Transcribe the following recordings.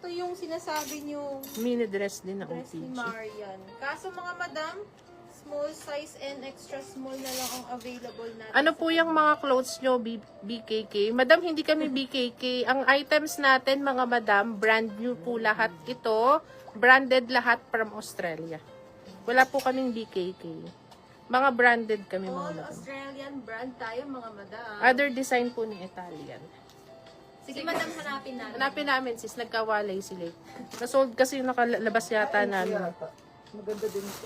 ito yung sinasabi nyo Mini dress din na dress ni OPG. Marian. Kaso mga madam, small size and extra small na lang ang available natin. Ano po yung mga clothes nyo, BKK? Madam, hindi kami BKK. Ang items natin, mga madam, brand new po lahat ito. Branded lahat from Australia. Wala po kaming BKK. Mga branded kami, mga All madam. Australian brand tayo mga madam. Other design po ni Italian. Sige madam, hanapin natin. Hanapin namin, sis. Nagkawalay sila. Nasold kasi yung nakalabas yata namin. Maganda din ito.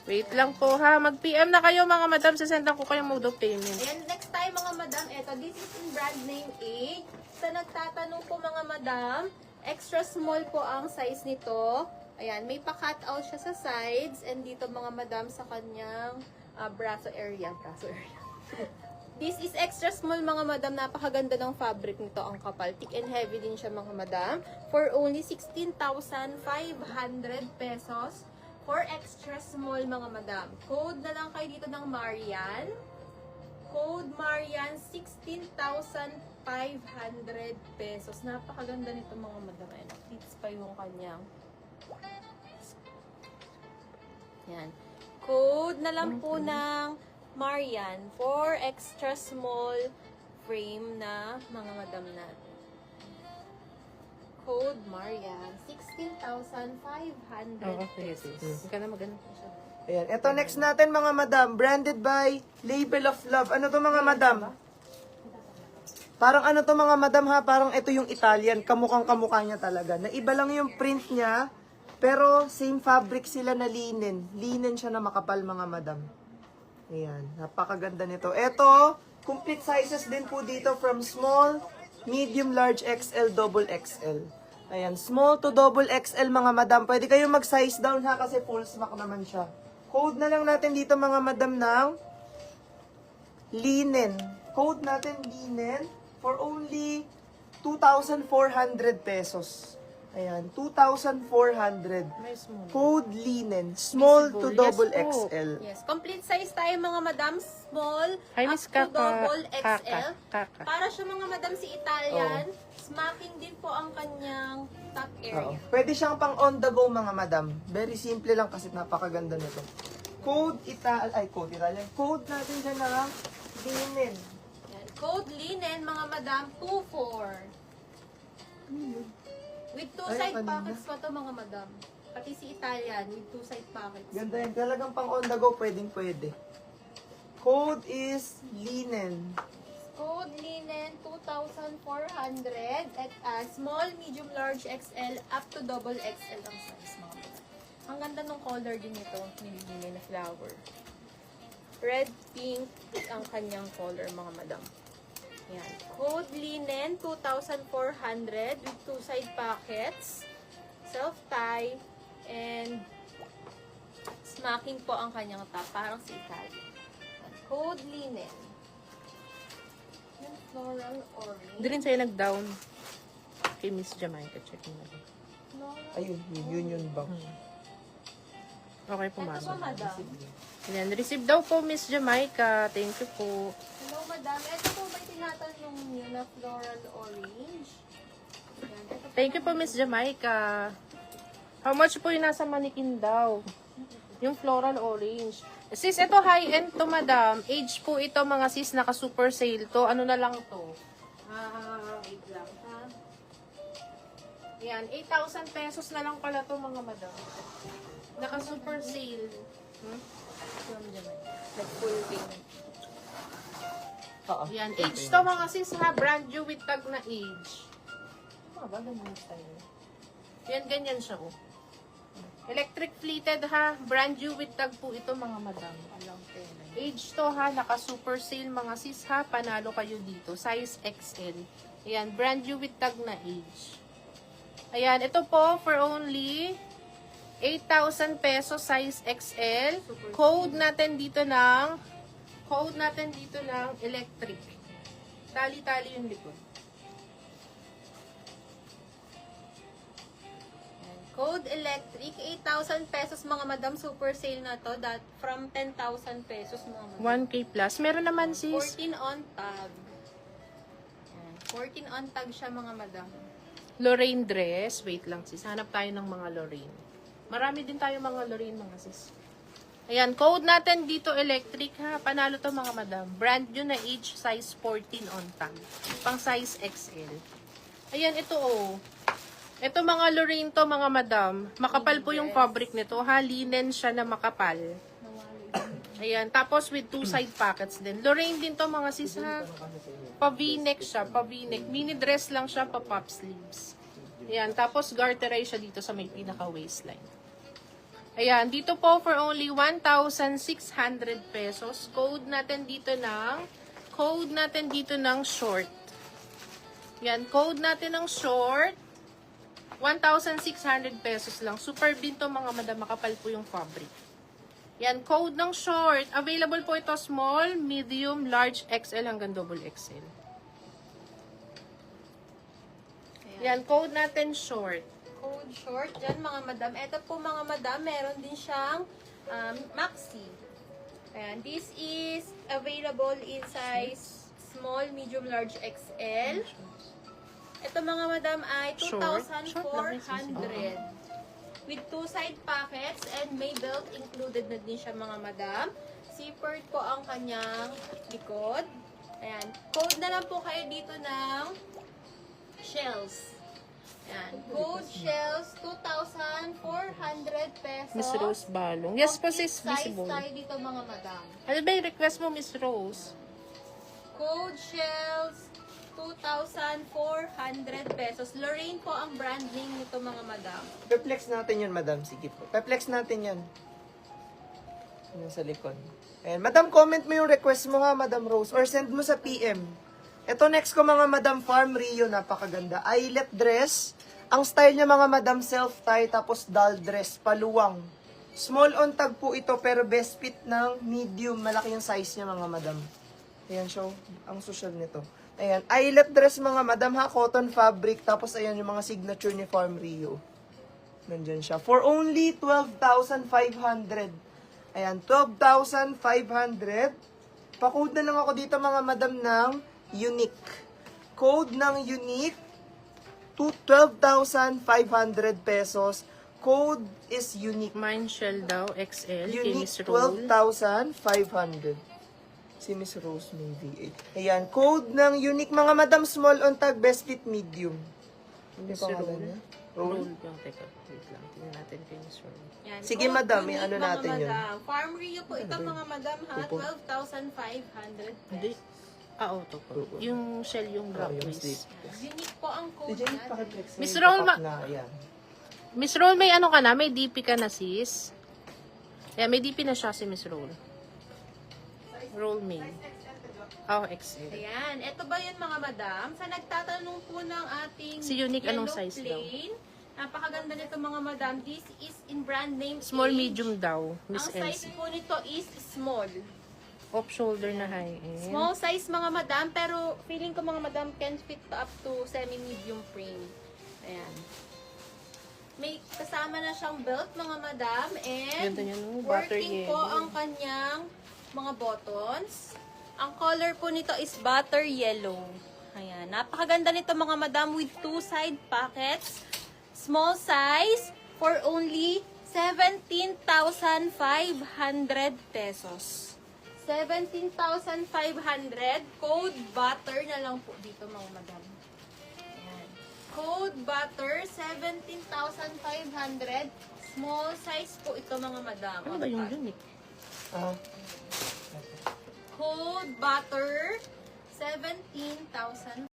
Wait lang po ha. Mag-PM na kayo, mga madam. Sasendan ko kayong mode of payment. Ayan, next time mga madam, eto, this is in brand name A. Sa nagtatanong po mga madam, extra small po ang size nito. Ayan, may pa-cut out siya sa sides and dito mga madam sa kanyang braso area. This is extra small mga madam. Napakaganda ng fabric nito. Ang kapal. Thick and heavy din siya mga madam. For only 16,500 pesos. For extra small mga madam. Code na lang kayo dito ng Marian. Code Marian 16,500 pesos. Napakaganda nito mga madam. Ayan, fits pa yung kanyang. Yan. Code na lang po ng Marian for extra small frame na mga madam natin. Code Marian 16,500 Okay, sis. Hindi ka na maganda po siya. Ayan. Ito next natin mga madam. Branded by Label of Love. Ano to mga madam? Parang ano to mga madam ha? Parang ito yung Italian. Kamukhang kamukha niya talaga. Naiba lang yung print niya. Pero same fabric sila na linen. Linen siya na makapal mga madam. Ayan. Napakaganda nito. Ito, complete sizes din po dito from small, medium, large, XL, double XL. Ayan. Small to double XL mga madam. Pwede kayong mag-size down ha kasi full smack naman siya. Code na lang natin dito mga madam ng linen. Code natin linen for only 2,400 pesos. Ayan, 2,400. May small. Code linen, small to Visible. double Yes po. XL. Yes, complete size tayo mga madam, small Hi, up Miss to Kaka. double XL. Kaka. Para siya mga madam si Italian, smacking din po ang kanyang top Oo. area. Pwede siyang pang on the go mga madam. Very simple lang kasi napakaganda nito. Code Italian. Code natin siya na linen. Yan. Code linen mga madam, 24. With two Ay, side kanina. pockets pa to mga madam. Pati si Italian with two side pockets. Ganda yan. Talagang pang on the go, pwede. Code is linen. Code linen 2,400 at small, medium, large, XL up to double XL ang size mga madam. Ang ganda ng color din ito, nililinin na flower. Red, pink ang kanyang color mga madam. Yan. Code linen 2,400 with two side pockets, self tie, and smacking po ang kanyang top, parang si Italian. Code linen. Yung floral orange. Hindi rin sa'yo nag-down. Kay Miss Jamaica. Check mo na. Floral Ayun, yun ba? Okay po, Ito po, ma'am. madam. Yan, receive daw po, Miss Jamaica. Thank you po. Hello, madam. Ito po ba tinatanong niyo na floral orange? Yan. Ito po, Thank you po, Miss Jamaica. How much po yung nasa manikin daw? Yung floral orange. Sis, ito high-end to, madam. Age po ito, mga sis, naka-super sale to. Ano na lang to? Wait lang, ha? Yan, 8,000 pesos na lang pala to, mga madam. Naka-super sale. nag-full payment. Oo. Yan, age to, mga sis, ha? Brand new with tag na age. Ano ba? Ganyan tayo. Yan, ganyan siya, oh. Electric fleeted ha, brand new with tag po ito mga madam. Age to ha, naka super sale mga sis ha, panalo kayo dito. Size XL. Ayan, brand new with tag na age. Ayan, ito po for only 8,000 pesos size XL. Code natin dito ng electric. Tali-tali yung likod. Code electric, 8,000 pesos mga madam. Super sale na to. That from 10,000 pesos mga madam. 1K plus. Meron naman sis. 14 on tag. Yan. 14 on tag siya mga madam. Lorraine dress. Wait lang sis. Hanap tayo ng mga Lorraine. Marami din tayo mga Lorraine mga sis. Ayan, code natin dito electric ha. Panalo to mga madam. Brand new na age size 14 on tag. Pang size XL. Ayan, ito oh. Ito mga Lorraine to mga madam. Makapal po yung fabric nito ha. Linen siya na makapal. Ayan, tapos with two side pockets din. Lorraine din to mga sis ha. Pa V-neck siya, pa V-neck. Mini dress lang siya, pa pop sleeves. Ayan, tapos garterized siya dito sa may pinaka waistline. Ayan, dito po for only 1,600 pesos. Code natin dito ng short. Ayan, code natin ng short. 1,600 pesos lang. Super din to mga madam, makapal po yung fabric. Yan, code ng short. Available po ito small, medium, large, XL hanggang double XL. Yan, code natin short. Code short dyan mga madam. Ito po mga madam, meron din siyang maxi. Ayan, this is available in size small, medium, large, XL. Ito mga madam ay Short lang 2,400. With two side pockets and may belt included na din siya mga madam. Zippered po ang kanyang likod. Ayan. Code na lang po kayo dito ng shells. Ayan. Code shells, 2,400 pesos. Miss Rose Balong. Yes po sis, Size visible. tayo dito mga madam. Ano ba yung request mo, Miss Rose? Code shells, 2,400 pesos. Lorraine po ang brand name nito mga madam. Peplex natin yun, madam. Sige po. Peplex natin yan. Yan sa likod. Ayan. Madam, comment mo yung request mo nga, Madam Rose. Or send mo sa PM. Ito next ko mga Madam Farm Rio. Napakaganda. Eyelet dress. Ang style niya mga Madam self-tie. Tapos doll dress. Paluwang. Small on tag po ito. Pero best fit ng medium. Malaki yung size niya mga Madam. Ayan, show. Ang social nito. Ayan, eyelet dress mga madam ha, cotton fabric, tapos ayan yung mga signature ni Farm Rio. Nandyan siya. For only 12,500. Ayan, 12,500. Pa-code na lang ako dito mga madam ng unique. Code ng unique, 12,500 pesos. Code is unique. Mine shell daw, XL. kay Unique, Miss Rose. 12,500. Si Miss Rose may V8. Ayan, code ng unique mga madam small on tag, best fit medium. Hindi Miss pa Roll. niya? Roll lang. Teka, wait lang. Tingnan natin kay Miss Roll. Yan. Sige, Code madam, unique, ano mga natin yun? madam. Farm Rio po ito mga madam ha, Tupo. 12,500 Hindi. pesos. Ito po. Yung shell, yung drop Yung waist. slip. Unique po ang code DJ, natin. pakiplex na Miss yung Roll, tapak na, ayan. Miss Roll, may ano ka na? May DP ka na, sis? May DP na siya si Miss Roll. Roll me. Oh, XL. Ayan, ito ba yun mga madam? Sa nagtatanong po ng ating Si Unique, yellow anong size daw? plain, napakaganda nito mga madam. This is in brand name Small, Age. medium daw, Miss Ang size NC. po nito is small. Off shoulder na high end. Small size mga madam, pero feeling ko mga madam can fit up to semi-medium frame. Ayan. May kasama na siyang belt mga madam and Ganda niya, no? Butter working po yellow. ang kanyang mga buttons. Ang color po nito is butter yellow. Ayan. Napakaganda nito mga madam with two side pockets. Small size for only 17,500 pesos. 17,500. Code butter na lang po dito mga madam. Ayan. Code butter, 17,500. Small size po ito mga madam. Ano ba yung unique? Ah, Code butter, 17,500.